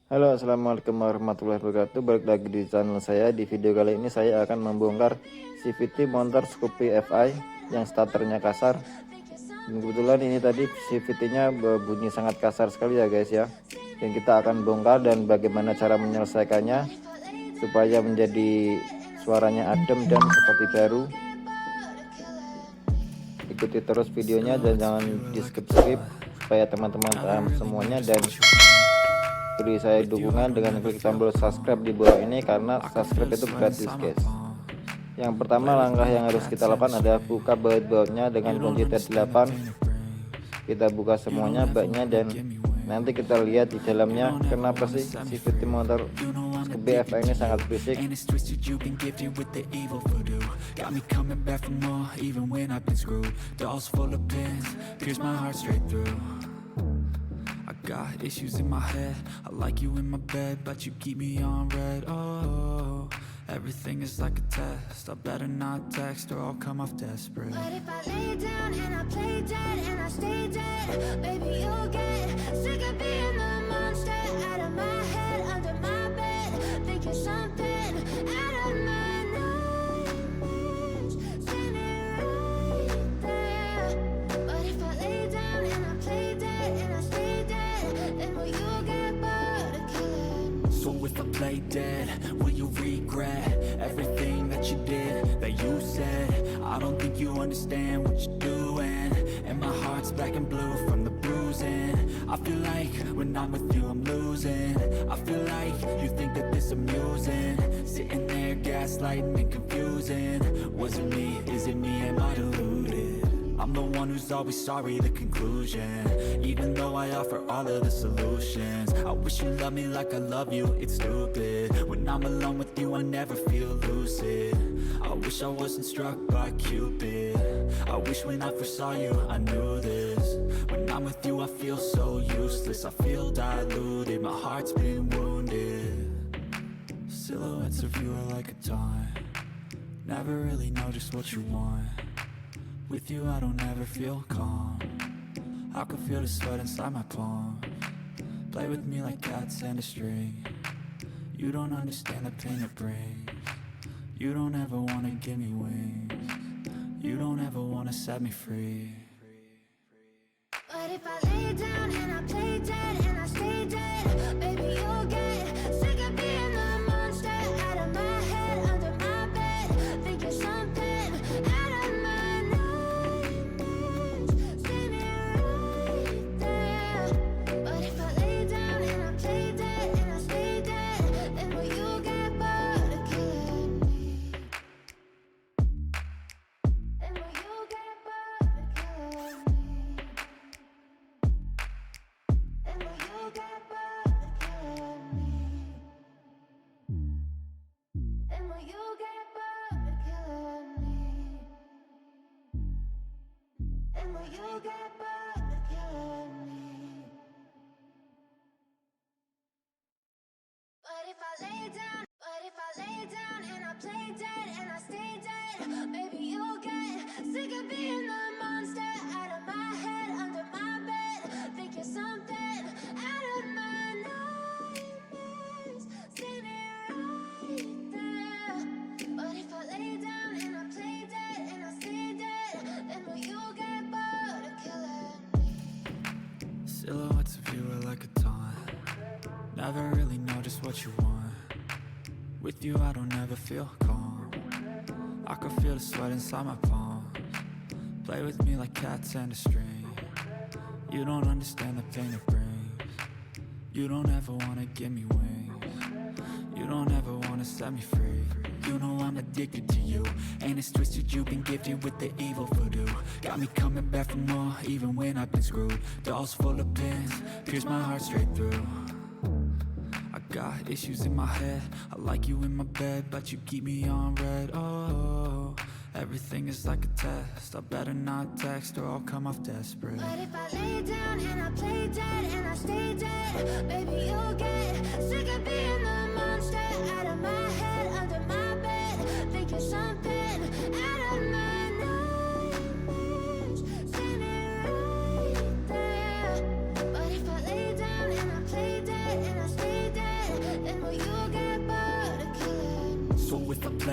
Halo, assalamualaikum warahmatullahi wabarakatuh. Balik lagi di channel saya. Di video kali ini saya akan membongkar CVT motor Scoopy FI yang starternya kasar. Dan kebetulan ini tadi CVT-nya berbunyi sangat kasar sekali ya guys ya. Dan kita akan bongkar dan bagaimana cara menyelesaikannya supaya menjadi suaranya adem dan seperti baru. Ikuti terus videonya dan jangan di skip supaya teman-teman paham semuanya, dan beri saya dukungan dengan klik tombol subscribe di bawah ini karena subscribe itu gratis guys. Yang pertama, langkah yang harus kita lakukan adalah buka baut-bautnya dengan kunci T8. Kita buka semuanya bautnya dan nanti kita lihat di dalamnya kenapa sih CVT motor Scoopy FI ini sangat berisik. Got issues in my head, I like you in my bed, but you keep me on red. Oh, everything is like a test, I better not text or I'll come off desperate. But if I lay down and I play dead and I stay dead, baby you'll get sick of being the monster out of my head, under my bed, thinking something out of my nightmares, standing right there. But if I lay down and I play dead and I stay dead, then will you get bored of killing me? So if I play dead, will you regret everything that you did, that you said? I don't think you understand what you're doing, and my heart's black and blue from the bruising. I feel like when I'm with you I'm losing. I feel like you think that this amusing, sitting there gaslighting and confusing. Was it me? Is it me? Am I deluded? I'm the one who's always sorry, the conclusion, even though I offer all of the solutions. I wish you loved me like I love you, it's stupid. When I'm alone with you I never feel lucid. I wish I wasn't struck by Cupid. I wish when I first saw you I knew this. When I'm with you I feel so useless, I feel diluted, my heart's been wounded. Silhouettes of you are like a taunt, never really know just what you want. With you I don't ever feel calm, I can feel the sweat inside my palms. Play with me like cats and a string, you don't understand the pain it brings. You don't ever wanna give me wings, you don't ever wanna set me free. But if I lay down and I play dead and I stay dead, baby you'll get sick of being the monster out of my head, under my bed, thinking something out of my nightmares, standing right there. But if I lay down and I play dead and I stay dead, then will you get bored of killing me? Then will you get bored of killing me? And will you get bored of killing me? And will you get bored of killing me? And will you get bored of killing me? But if I lay down and I play dead and I stay dead, baby you'll get sick of being the monster out of my head, under my bed, thinking something out of my nightmares, standing right there. But if I lay down and I play dead and I stay dead, then will you get bored of killing me? Silhouettes of you are like a taunt, never really know just what you want. With you I don't ever feel calm, I can feel the sweat inside my palms. Play with me like cats and a string, you don't understand the pain it brings. You don't ever wanna give me wings, you don't ever wanna set me free. You know I'm addicted to you, and it's twisted, you've been gifted with the evil voodoo. Got me coming back for more, even when I've been screwed. Dolls full of pins, pierce my heart straight through. I got issues in my head, I like you in my bed, but you keep me on red. Oh, everything is like a test, I better not text or I'll come off desperate. But if I lay down and I play dead and I stay dead, baby you'll get sick of being the monster out of my head, under my bed, thinking something out of my nightmares, standing right there. But if I lay down and I play dead and I stay dead,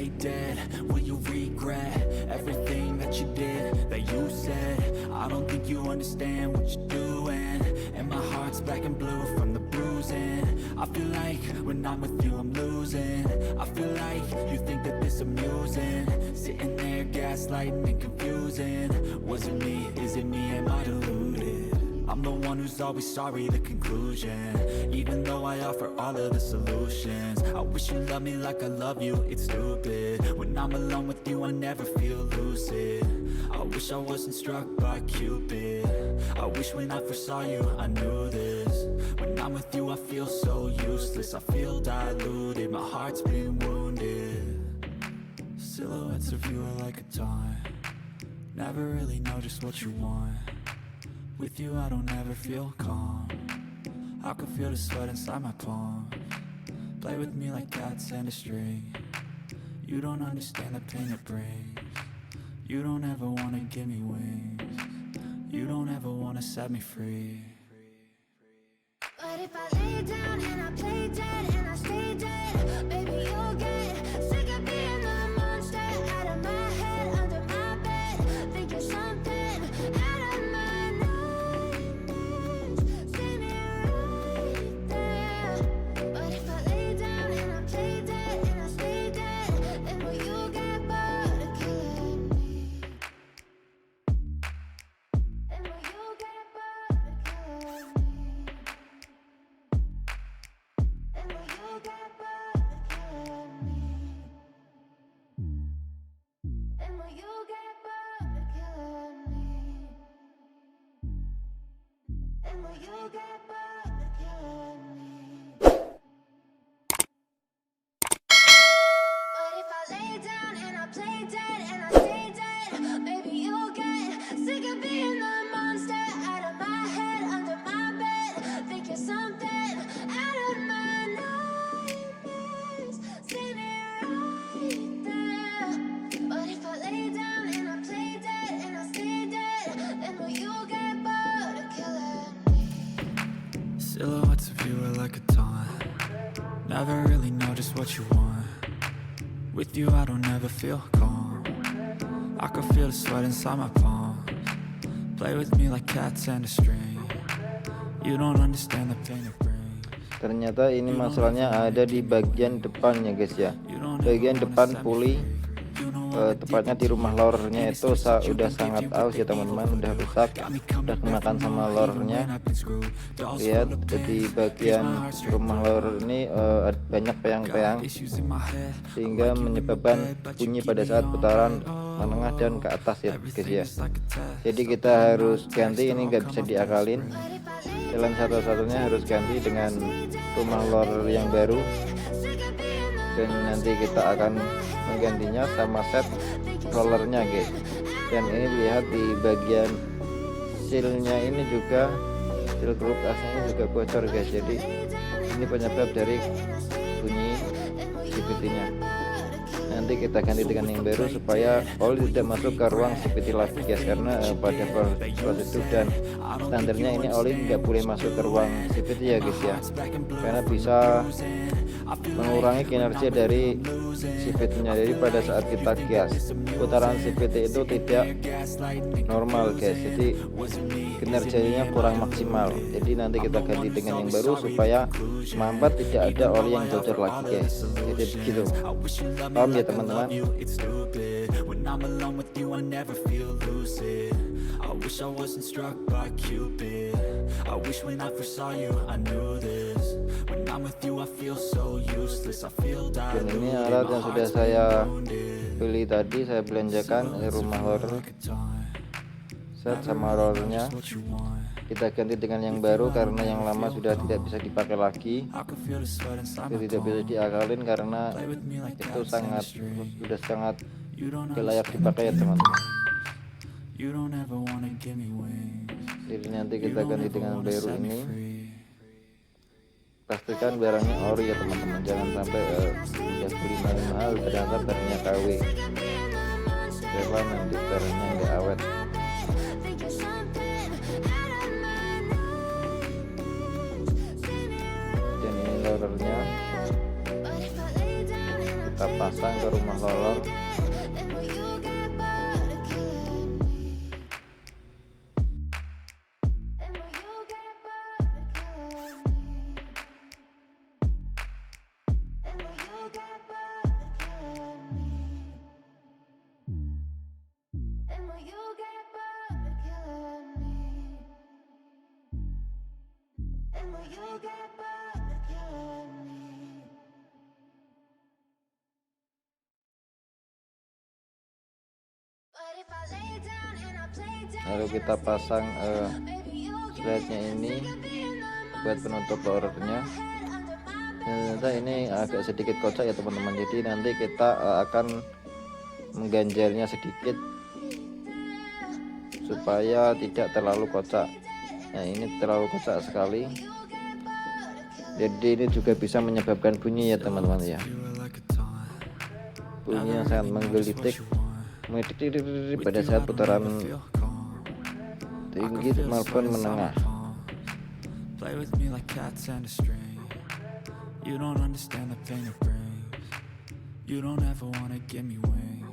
lay dead? Will you regret everything that you did, that you said? I don't think you understand what you're doing, and my heart's black and blue from the bruising. I feel like when I'm with you I'm losing. I feel like you think that this amusing, sitting there gaslighting and confusing. Was it me? Is it me? Am I deluded? I'm the one who's always sorry, the conclusion. Even though I offer all of the solutions, I wish you loved me like I love you, it's stupid. When I'm alone with you I never feel lucid. I wish I wasn't struck by Cupid. I wish when I first saw you I knew this. When I'm with you I feel so useless, I feel diluted, my heart's been wounded. Silhouettes of you are like a taunt, never really know just what you want. With you I don't ever feel calm, I can feel the sweat inside my palms. Play with me like cats and a string. You don't understand the pain it brings. You don't ever wanna give me wings. You don't ever wanna set me free. But if I lay down and I play dead and I stay dead, baby you'll get sick of being the monster out of my head, under my bed, thinking something out of my nightmares. See me right there. But if I lay down and I play dead and I stay dead, then will you get bored of killing me? Then will you get bored of killing me? Then will you get bored of killing me? Then will you get bored of killing me? Then will you get bored of killing me? But if I lay down and I play dead and I stay dead, baby you'll get sick of being the monster out of my head, under my bed, thinking something out of my nightmares. See me right there. But if I lay down and I play dead and I stay dead, then will you get bored of killing me? Silhouettes of you are like a taunt, never really know just what you want. With you I don't ever feel calm, I can feel the sweat inside my palms. Play with me like cats and a string. You don't understand the pain it brings. Ternyata ini masalahnya ada di bagian depannya guys ya. Bagian depan puli, tepatnya di rumah lornya itu udah sangat aus ya teman-teman, udah rusak, udah kemakan sama lornya. Lihat di bagian rumah lor ini banyak peyang-peyang, sehingga menyebabkan bunyi pada saat putaran menengah dan ke atas ya guys ya. Jadi kita harus ganti, ini nggak bisa diakalin. Jalan satu-satunya harus ganti dengan rumah lor yang baru, dan nanti kita akan menggantinya sama set rollernya guys. Dan ini lihat di bagian sealnya ini juga, seal grup asnya ini juga bocor guys. Jadi ini penyebab dari bunyi CVT-nya. Nanti kita ganti dengan yang baru supaya oli tidak masuk ke ruang CVT lagi guys, karena pada prosedur dan standarnya ini oli nggak boleh masuk ke ruang CVT ya guys ya, karena bisa mengurangi kinerja dari CVT-nya. Jadi pada saat kita gas, putaran CVT itu tidak normal guys, jadi kinerjanya kurang maksimal. Jadi nanti kita ganti dengan yang baru supaya mampat tidak ada oli yang bocor lagi guys. Jadi begitu, paham ya teman-teman? I wish I wasn't struck by Cupid. I wish when I first saw you I knew this. When I'm with you I feel so useless, I feel Dan diluted. ini alat yang sudah saya beli tadi, saya belanjakan di rumah lor, set sama rollernya. Kita ganti dengan yang baru karena yang lama sudah tidak bisa dipakai lagi. Itu tidak bisa diakalin karena itu sudah sangat tidak layak dipakai ya teman-teman. Jadi nanti kita ganti dengan baru ini. Pastikan barangnya ori ya teman-teman, jangan sampai udah beli mahal ternyata barangnya KW. Rela nanti barangnya nggak awet. Dan ini lorernya kita pasang ke rumah lolor. Lalu kita pasang slide-nya ini buat penutup lorernya. Ternyata ini agak sedikit kocak ya teman-teman, jadi nanti kita akan mengganjalnya sedikit supaya tidak terlalu kocak. Nah, ini terlalu kocak sekali, jadi ini juga bisa menyebabkan bunyi ya teman-teman ya, bunyi yang sangat menggelitik pada saat putaran tinggi maupun menengah. Play with me like cats and a string. You don't understand the pain it brings. You don't ever wanna give me wings.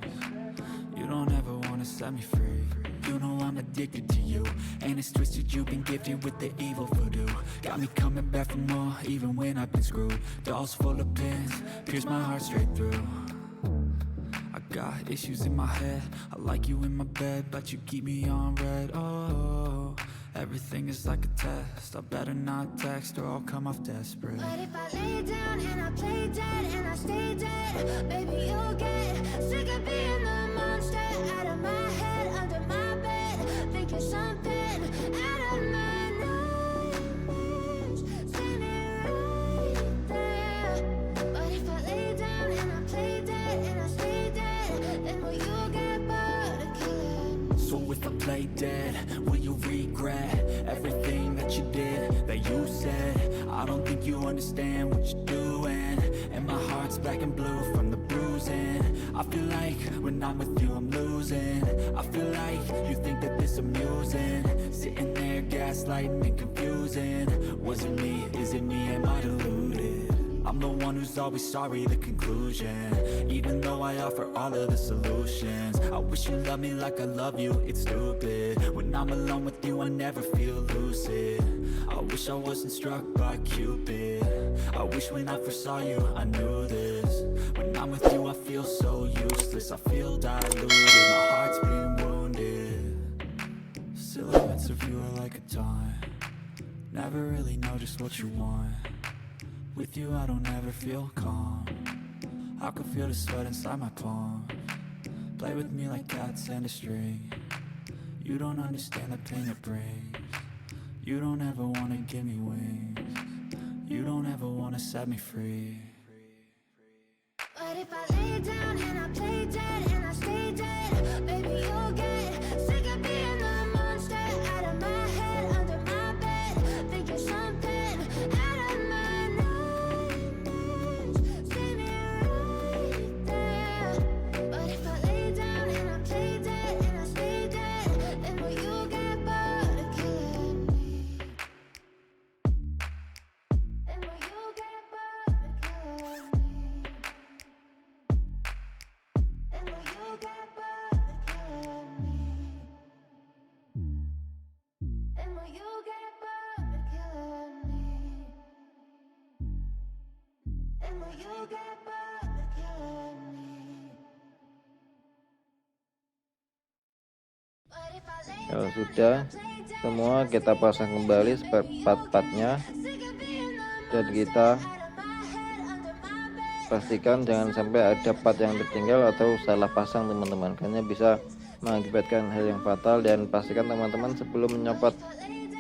You don't ever wanna set me free. You know I'm addicted to you, and it's twisted. You've been gifted with the evil voodoo. Got me coming back for more, even when I've been screwed. Dolls full of pins, pierce my heart straight through. I got issues in my head. I like you in my bed, but you keep me on red. Oh, everything is like a test. I better not text or I'll come off desperate. But if I lay down and I play dead and I stay dead, baby, you'll get sick of being the monster out of my head, under my bed, thinking something out of my nightmares, standing right there. But if I lay down and I play dead and I stay dead, then will you get bored of killing me? So if I play dead, will you regret everything that you did, that you said? I don't think you understand what you're doing, and my heart's black and blue from the bruising. I feel like when I'm with you I'm losing. I feel like you think that this amusing, sitting there gaslighting and confusing. Was it me? Is it me? Am I deluded? I'm the one who's always sorry, the conclusion, even though I offer all of the solutions. I wish you loved me like I love you, it's stupid. When I'm alone with you I never feel lucid. I wish I wasn't struck by Cupid. I wish when I first saw you I knew this. When I'm with you I feel so useless. I feel diluted, my heart's been wounded. Silhouettes of you are like a taunt. Never really know just what you want. With you I don't ever feel calm. I can feel the sweat inside my palms. Play with me like cats and a string. You don't understand the pain it brings. You don't ever wanna give me wings. You don't ever wanna set me free. But if I lay down and I play dead and I stay dead, baby, you'll get sick of being the monster out of my head, under my bed, thinking something out of my nightmares, standing right there. But if I lay down and I play dead and I stay dead, then will you get bored of killing me? Then will you get bored of killing me? Then will you get bored of killing me? Then will you get bored of killing me? Then will you get bored of killing me? But if I lay Kalau down sudah and I play dead semua kita pasang kembali part-partnya, sick of being the dan kita out of my head, under my bed, pastikan jangan sampai ada part yang tertinggal atau salah pasang teman-teman, karena bisa mengakibatkan hal yang fatal. Dan pastikan teman-teman sebelum menyopot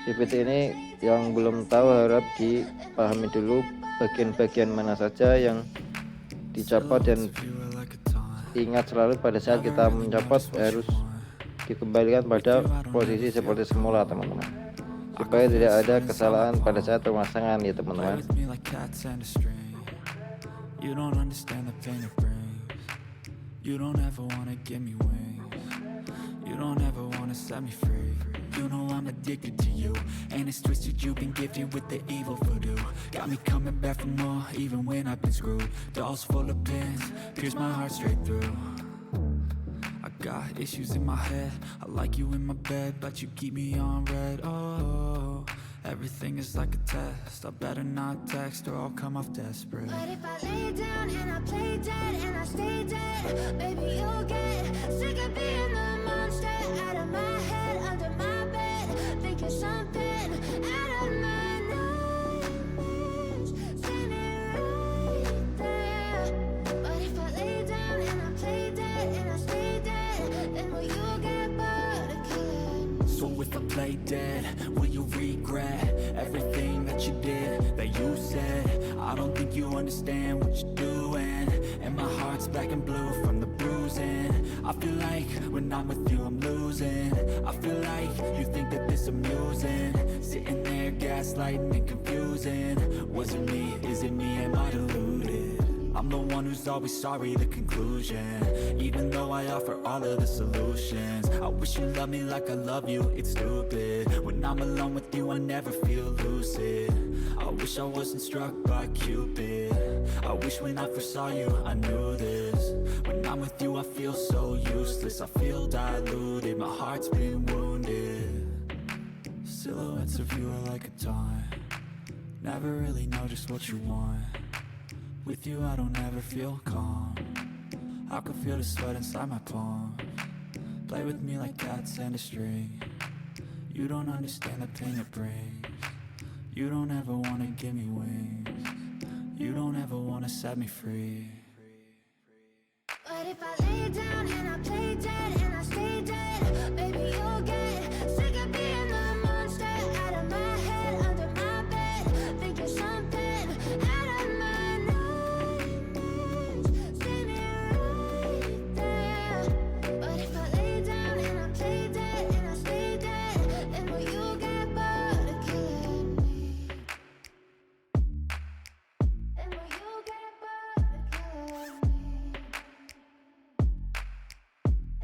CVT ini yang belum tahu harap dipahami dulu bagian-bagian mana saja yang dicopot, dan ingat selalu pada saat kita mencopot harus dikembalikan pada posisi seperti semula teman-teman, supaya tidak ada kesalahan pada saat pemasangan ya teman-teman. Play with me like cats and a string. You don't understand the pain it brings. You don't ever wanna give me wings. You don't ever wanna set me free. You know I'm addicted to you, and it's twisted, you've been gifted with the evil voodoo. Got me coming back for more, even when I've been screwed. Dolls full of pins, pierce my heart straight through. I got issues in my head, I like you in my bed, but you keep me on red. Oh, everything is like a test, I better not text or I'll come off desperate. But if I lay down and I play dead and I stay dead, baby, you'll get sick of being the monster out of my head, under my bed, thinking something out of my nightmares, standing right there. But if I lay down and I play dead and I stay dead, then will you get bored of killing me? So if I play dead, will you regret everything that you did, that you said? I don't think you understand what you're doing, and my heart's black and blue from the bruising. I feel like when I'm with you I'm losing. I feel like you think that this amusing, sitting there gaslighting and confusing. Was it me? Is it me? Am I deluded? I'm the one who's always sorry, the conclusion, even though I offer all of the solutions. I wish you loved me like I love you, it's stupid. When I'm alone with you I never feel lucid. I wish I wasn't struck by Cupid. I wish when I first saw you I knew this. When I'm with you I feel so useless, I feel diluted, my heart's been wounded. Silhouettes of you are like a taunt, never really know just what you want. With you I don't ever feel calm, I can feel the sweat inside my palms. Play with me like cats and a string. You don't understand the pain it brings. You don't ever wanna give me wings. You don't ever wanna set me free. But if I lay down and I play dead and I stay dead, baby, you'll get sick of being the monster out of my head, under my bed, thinking something out of my nightmares, standing right there. But if I lay down and I play dead and I stay dead, then will you get bored of killing me? Then will you get bored of killing me?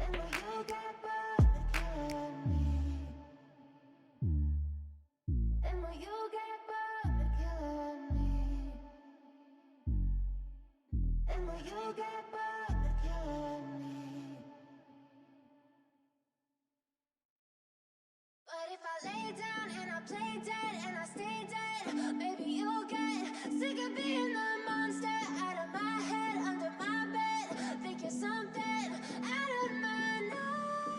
And will you get bored of killing me? And will you get bored of killing me? And will you get bored of killing me? But if I lay down and I play dead and I stay dead, baby, you'll get sick of being the monster out of my head, under my bed, thinking something out of my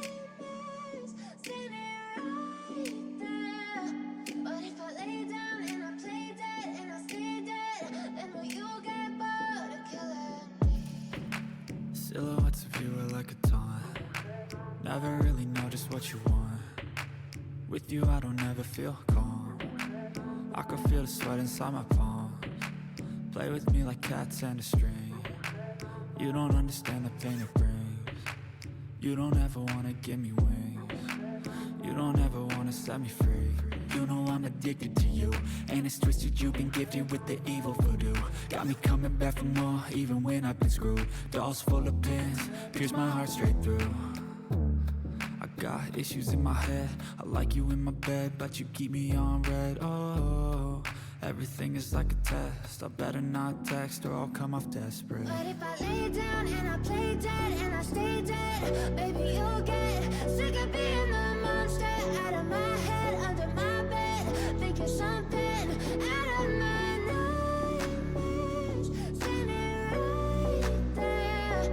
nightmares, standing right there. But if I lay down and I play dead and I stay dead, then will you get bored of killing me? Silhouettes of you are like a taunt, never really know just what you want. With you I don't ever feel calm, I can feel the sweat inside my palms. Play with me like cats and a string. You don't understand the pain it brings. You don't ever wanna give me wings. You don't ever wanna set me free. You know I'm addicted to you, and it's twisted, you've been gifted with the evil voodoo. Got me coming back for more, even when I've been screwed. Dolls full of pins, pierce my heart straight through. I got issues in my head, I like you in my bed, but you keep me on red. Oh, everything is like a test, I better not text or I'll come off desperate. But if I lay down and I play dead and I stay dead, baby, you'll get sick of being the monster out of my head, under my bed, thinking something out of my nightmares, standing right there.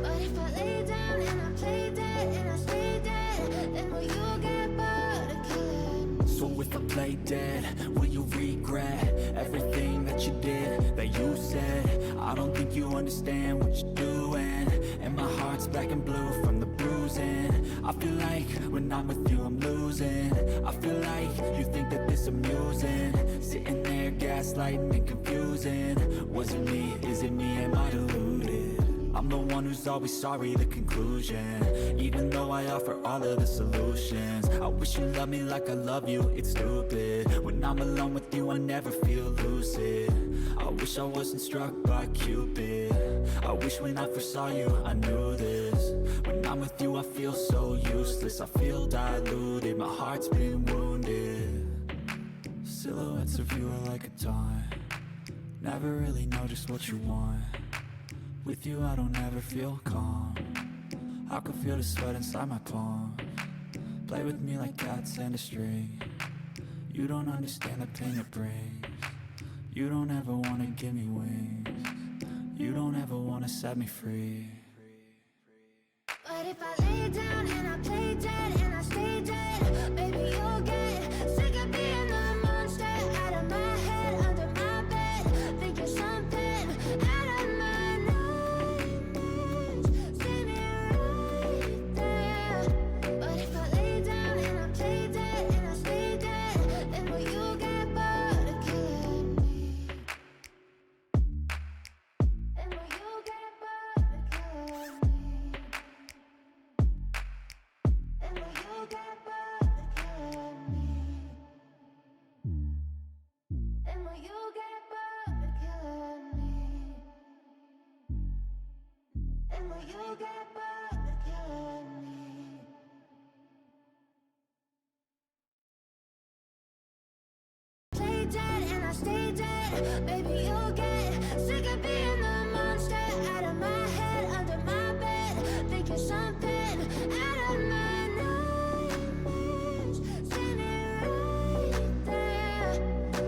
But if I lay down and I play dead and I stay dead, then will you get bored of killing me? So if I play dead, will you regret everything that you did, that you said? I don't think you understand what you're doing, and my heart's black and blue from the bruising. I feel like when I'm with you I'm losing. I feel like you think that this amusing, sitting there gaslighting and confusing. Was it me? Is it me? Am I deluded? I'm the one who's always sorry, the conclusion, even though I offer all of the solutions. I wish you loved me like I love you, it's stupid. When I'm alone with you I never feel lucid. I wish I wasn't struck by Cupid. I wish when I first saw you I knew this. When I'm with you I feel so useless. I feel diluted, my heart's been wounded. Silhouettes of you are like a taunt. Never really know just what you want. With you I don't ever feel calm. I can feel the sweat inside my palm. Play with me like cats and a string. You don't understand the pain it brings. You don't ever wanna give me wings. You don't ever wanna set me free. But if I lay down and I play dead and I stay dead, baby you'll get sick of being the monster out of my head, under my bed. Think you're something out of my nightmares. See me right there. But if I lay down and I play dead and I stay dead, then will you get bored of killing me? And will you get bored of killing me? And will you get bored of killing me? And will you get bored of killing me? And will you get bored of killing me? Play dead and I stay dead, baby you'll get sick of being the monster out of my head, under my bed. Think you're something out of my nightmares. See me right there.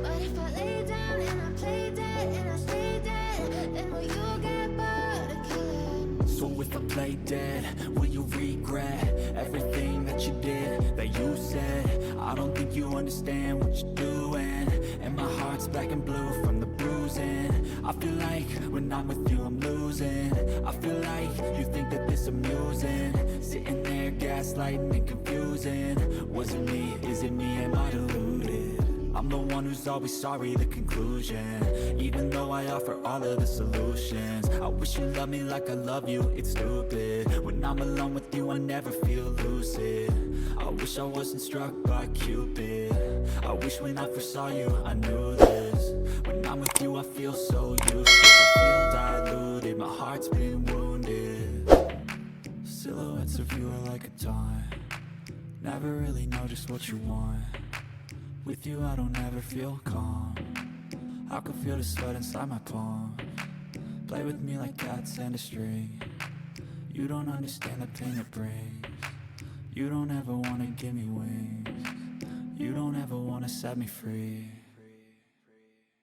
But if I lay down and I play dead and I stay dead, then will you get bored of killing me? So if I play dead, will you regret everything that you did, that you said? I don't think you understand what you're doing, and my heart's black and blue from the bruising. I feel like when I'm with you I'm losing. I feel like you think that this amusing, sitting there gaslighting and confusing. Was it me? Is it me? Am I deluded? I'm the one who's always sorry, the conclusion. Even though I offer all of the solutions, I wish you loved me like I love you, it's stupid. When I'm alone with you I never feel lucid. I wish I wasn't struck by Cupid. I wish when I first saw you I knew this. When I'm with you I feel so useless. I feel diluted, my heart's been wounded. Silhouettes of you are like a taunt. Never really know just what you want. With you I don't ever feel calm. I can feel the sweat inside my palm. Play with me like cats and a string. You don't understand the pain it brings. You don't ever wanna give me wings. You don't ever wanna set me free.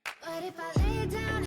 But if I lay down